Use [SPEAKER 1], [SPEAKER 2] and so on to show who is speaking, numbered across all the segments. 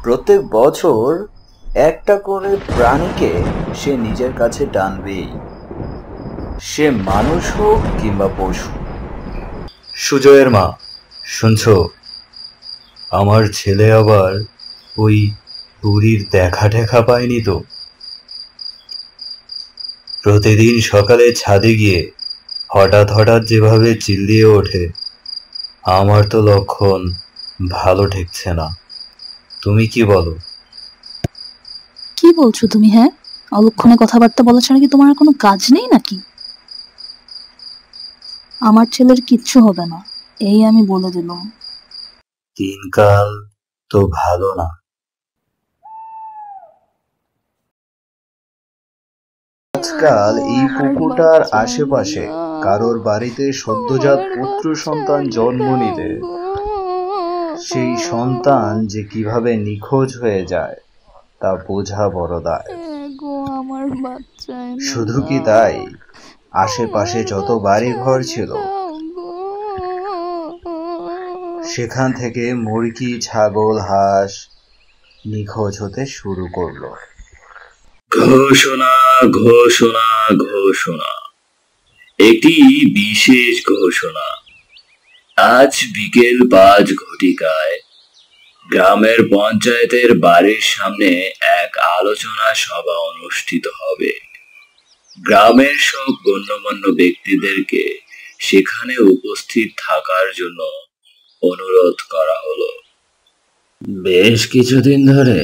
[SPEAKER 1] প্রত্যেক বছর একটা করে প্রাণীকে সে নিজের কাছে টানবেই, সে মানুষ হোক কিংবা পশু। সুজয়ের মা, শুনছো? আমার ছেলে আবার ওই বুড়ির দেখা টেকা পায়নি তো? প্রতিদিন সকালে ছাদে গিয়ে হঠাৎ হঠাৎ যেভাবে চিল্লিয়ে ওঠে, আমার তো লক্ষণ ভালো ঠেকছে না। তুমি কি বলো?
[SPEAKER 2] কি বলছো তুমি? হ্যাঁ, অলক্ষণে কথাবার্তা বলা ছাড়া কি তোমার আর কোনো কাজ নেই নাকি? আমার ছেলের কিচ্ছু হবে না, এই আমি বলে দিলাম।
[SPEAKER 1] দিনকাল তো ভালো না। আজকাল এই পুকুরটার আশেপাশে কারোর বাড়িতে সদ্যজাত পুত্র সন্তান জন্ম নিলে সেই সন্তান যে কিভাবে নিখোঁজ হয়ে যায় তা বোঝা বড় দায়। শুধু কি তাই, আশেপাশে যত বাড়ি ঘর ছিল সেখান থেকে মুরগি, ছাগল, হাঁস নিখোঁজ হতে শুরু করলো।
[SPEAKER 3] ঘোষণা, ঘোষণা, ঘোষণা। একটি বিশেষ ঘোষণা। আজ বিকেল 5 ঘটিকায় গ্রামের পঞ্চায়েতের বাড়ির সামনে এক আলোচনা সভা অনুষ্ঠিত হবে। গ্রামের সব গণ্যমান্য ব্যক্তিদেরকে সেখানে উপস্থিত থাকার জন্য অনুরোধ করা হলো। বেশ কিছুদিন ধরে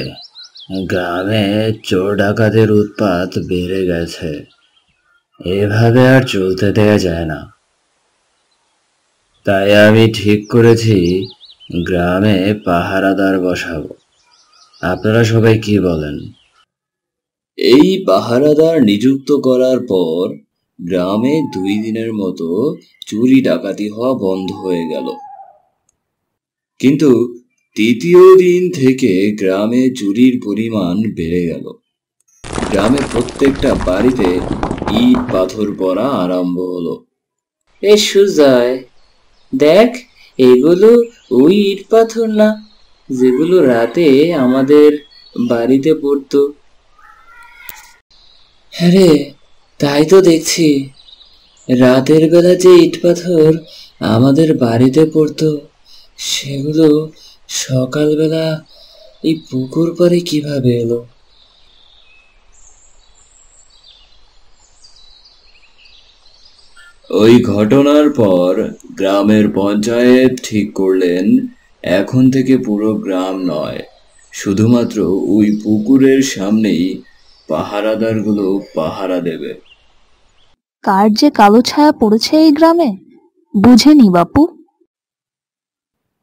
[SPEAKER 3] গ্রামে চোর ডাকাতের উৎপাত বেড়ে গেছে। এভাবে আর চলতে দেয়া যায় না। তাই আমি ঠিক করেছি গ্রামে পাহারাদার বসাবো। আপনারা সবাই কি বলেন? এই পাহারাদার নিযুক্ত করার পর গ্রামে 2 দিনের মতো চুরি ডাকাতি হওয়া বন্ধ হয়ে গেল। কিন্তু 3য় দিন থেকে গ্রামে চুরির পরিমাণ বেড়ে গেল। গ্রামের প্রত্যেকটা বাড়িতে ইট পাথর পড়া আরম্ভ হলো। এ সুজয়, দেখ, এগুলো ওই ইট পাথর না যেগুলো রাতে আমাদের বাড়িতে পড়তো। হ্যাঁ রে, তাই তো দেখছি। রাতের বেলা যে ইট পাথর আমাদের বাড়িতে পড়তো সেগুলো সকালবেলা এই পুকুর পাড়ে কিভাবে এলো? ওই ঘটনার পর গ্রামের পঞ্চায়েত ঠিক করলেন এখন থেকে পুরো গ্রাম নয়, শুধুমাত্র ওই পুকুরের সামনেই পাহারাদারগুলো পাহারা দেবে।
[SPEAKER 2] কার যে কালো ছায়া পড়েছে এই গ্রামে বুঝেনি বাপু।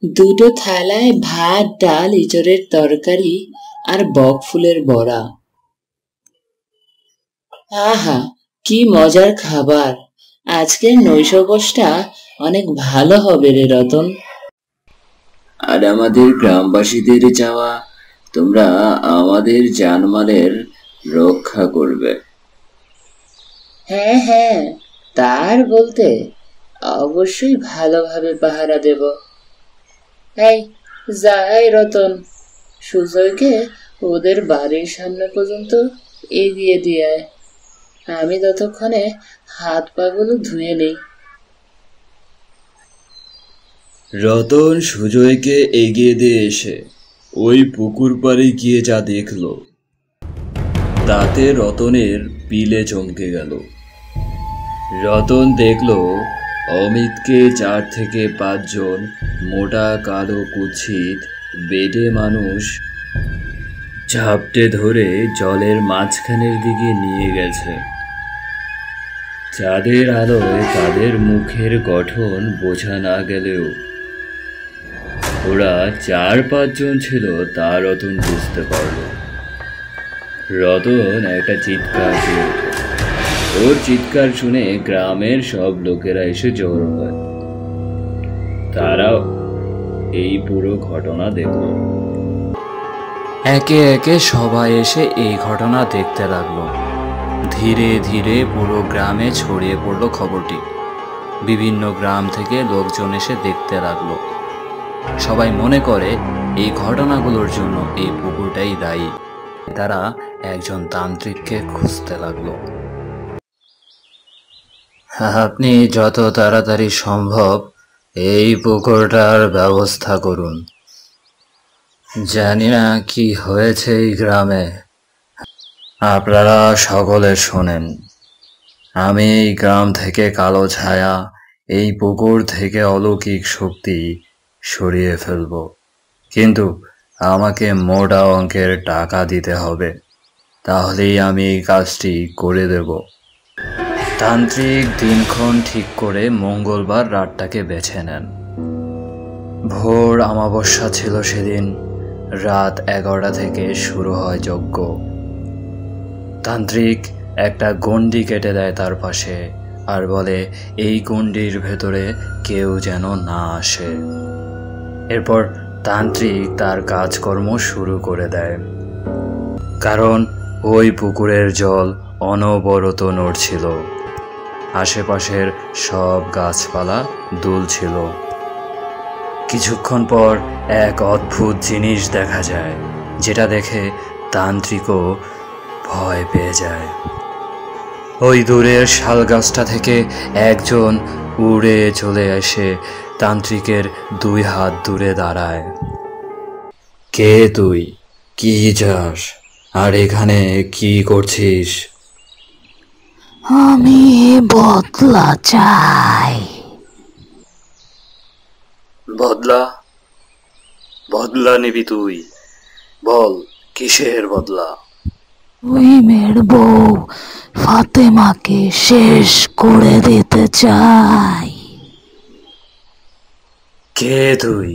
[SPEAKER 4] 2 থালায় ভাত, ডাল, ইঁচড়ের তরকারি আর বক ফুলের বড়া। আহা, কি মজার খাবার! আজকের নৈশভোজটা অনেক ভালো হবে রে রতন।
[SPEAKER 3] আর আমাদের গ্রামবাসীদের চাওয়া, তোমরা আমাদের জানমালের রক্ষা করবে।
[SPEAKER 4] হ্যাঁ হ্যাঁ, তার বলতে অবশ্যই ভালোভাবে পাহারা দেব। এই যাই রতন, সুজয়কে ওদের বাড়ির সামনে পর্যন্ত এগিয়ে দিয়ে আয়। আমি ততক্ষণে হাত পাগুলো ধুয়ে নেই।
[SPEAKER 3] রতন সুজয়কে এগিয়ে দিয়ে এসে ওই পুকুর পাড়ে গিয়ে যা দেখলো তাতে রতনের পিলে চমকে গেল। রতন দেখলো অমিতকে 4 থেকে 5 জন মোটা কালো কুৎসিত বেডে মানুষ ঝাপটে ধরে জলের মাঝখানের দিকে নিয়ে গেছে। চাঁদের আলোয় তাদের মুখের গঠন বোঝা না গেলেও ওরা 4-5 জন ছিল তা রতন বুঝতে পারল। রতন একটা চিৎকার দিয়ে ওঠে। ওর চিৎকার শুনে গ্রামের সব লোকেরা এসে জড়ো হয়। তারা এই পুরো ঘটনা দেখল।
[SPEAKER 5] একে একে সবাই এসে এই ঘটনা দেখতে লাগলো। ধীরে ধীরে পুরো গ্রামে ছড়িয়ে পড়লো খবরটি। বিভিন্ন গ্রাম থেকে লোকজন এসে দেখতে লাগলো। সবাই মনে করে এই ঘটনাগুলোর জন্য এই পুকুরটাই দায়ী। তারা একজন তান্ত্রিককে খুঁজতে লাগলো। আপনি যত তাড়াতাড়ি সম্ভব এই পুকুরটার ব্যবস্থা করুন। জানি না কি হয়েছে এই গ্রামে, আপনারা সকলে শোনেন। আমি এই গ্রাম থেকে কালো ছায়া, এই পুকুর থেকে অলৌকিক শক্তি সরিয়ে ফেলব, কিন্তু আমাকে মোটা অঙ্কের টাকা দিতে হবে, তাহলেই আমি এই কাজটি করে দেব। তান্ত্রিক দিনক্ষণ ঠিক করে মঙ্গলবার রাতটাকে বেছে নেন। ভোর অমাবস্যা ছিল সেদিন। রাত 11টা থেকে শুরু হয় যজ্ঞ। তান্ত্রিক একটা গণ্ডি কেটে দেয় তার পাশে, আর বলে এই গণ্ডির ভেতরে কেউ যেন না আসে। এরপর তান্ত্রিক তার কাজকর্ম শুরু করে দেয়, কারণ ওই পুকুরের জল অনবরত নড়ছিল। আশেপাশের সব গাছপালা দুলছিল। কিছুক্ষণ পর এক অদ্ভুত জিনিস দেখা যায়, যেটা দেখে তান্ত্রিকও ভয় পেয়ে যায়। ওই দূরের শাল গাছটা থেকে একজন উড়ে চলে এসে তান্ত্রিকের 2 হাত দূরে দাঁড়ায়। কে তুই? কি চাস? আর এখানে কি করছিস?
[SPEAKER 2] আমি বদলা চাই।
[SPEAKER 5] বদলা? বদলা নিবি তুই? বল, কিসের বদলা?
[SPEAKER 2] ওই মেয়ের বউ ফাতেমাকে শেষ করে দিতে চাই।
[SPEAKER 5] কে তুই?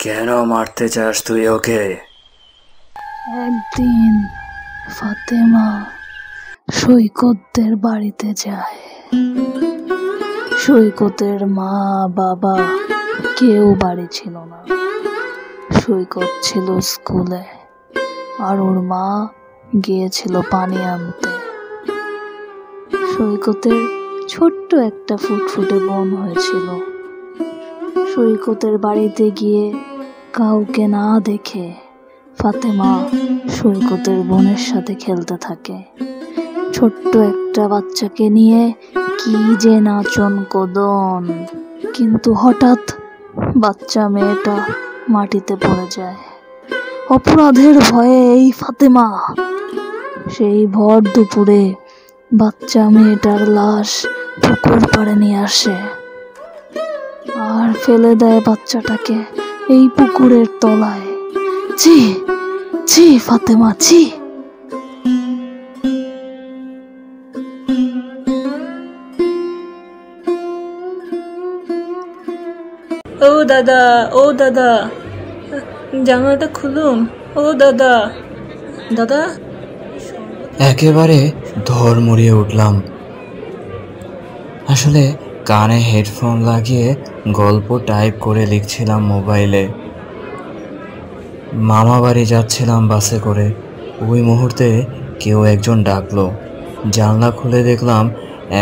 [SPEAKER 5] কেন মারতে চাস তুই ওকে?
[SPEAKER 2] একদিন ফাতেমা সৈকতদের বাড়িতে যায়। সৈকতের মা বাবা কেউ বাড়ি ছিল না। সৈকত ছিল স্কুলে, আর ওর মা গিয়েছিল পানি আনতে। সৈকতের ছোট্ট একটা ফুটফুটে বোন হয়েছিল। সৈকতের বাড়িতে গিয়ে কাউকে না দেখে ফাতেমা সৈকতের বোনের সাথে খেলতে থাকে। ছোট্ট একটা বাচ্চাকে নিয়ে কি যে নাচন কোদন, কিন্তু হঠাৎ বাচ্চা মেয়েটা মাটিতে পড়ে যায়। অপরাধের ভয়ে এই ফাতেমা সেই ভর দুপুরে বাচ্চা মেয়েটার লাশ পুকুর পাড়ে নিয়ে আসে, আর ফেলে দেয় বাচ্চাটাকে এই পুকুরের তলায়। ছি ছি ফাতেমা, ছি।
[SPEAKER 6] ও দাদা, ও দাদা, জানালাটা খুলুন। ও দাদা, দাদা।
[SPEAKER 5] একেবারে ধড়মড়িয়ে উঠলাম। আসলে কানে হেডফোন লাগিয়ে গল্প টাইপ করে লিখছিলাম মোবাইলে। মামা বাড়ি যাচ্ছিলাম বাসে করে। ওই মুহূর্তে কেউ একজন ডাকলো। জানলা খুলে দেখলাম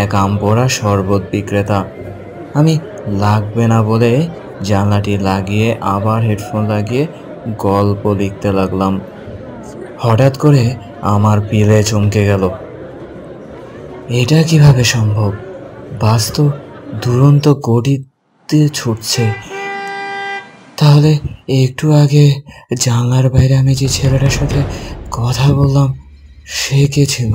[SPEAKER 5] এক আমপোড়া শরবত বিক্রেতা। আমি লাগবে না বলে জানলাটি লাগিয়ে আবার হেডফোন লাগিয়ে গল্প লিখতে লাগলাম। হঠাৎ করে আমার পিলে চমকে গেল। এটা কিভাবে সম্ভব? বাস তো দুরন্ত গতিতে ছুটছে। তাহলে একটু আগে জানলার বাইরে আমি যে ছেলেটার সাথে কথা বললাম, সে কে ছিল?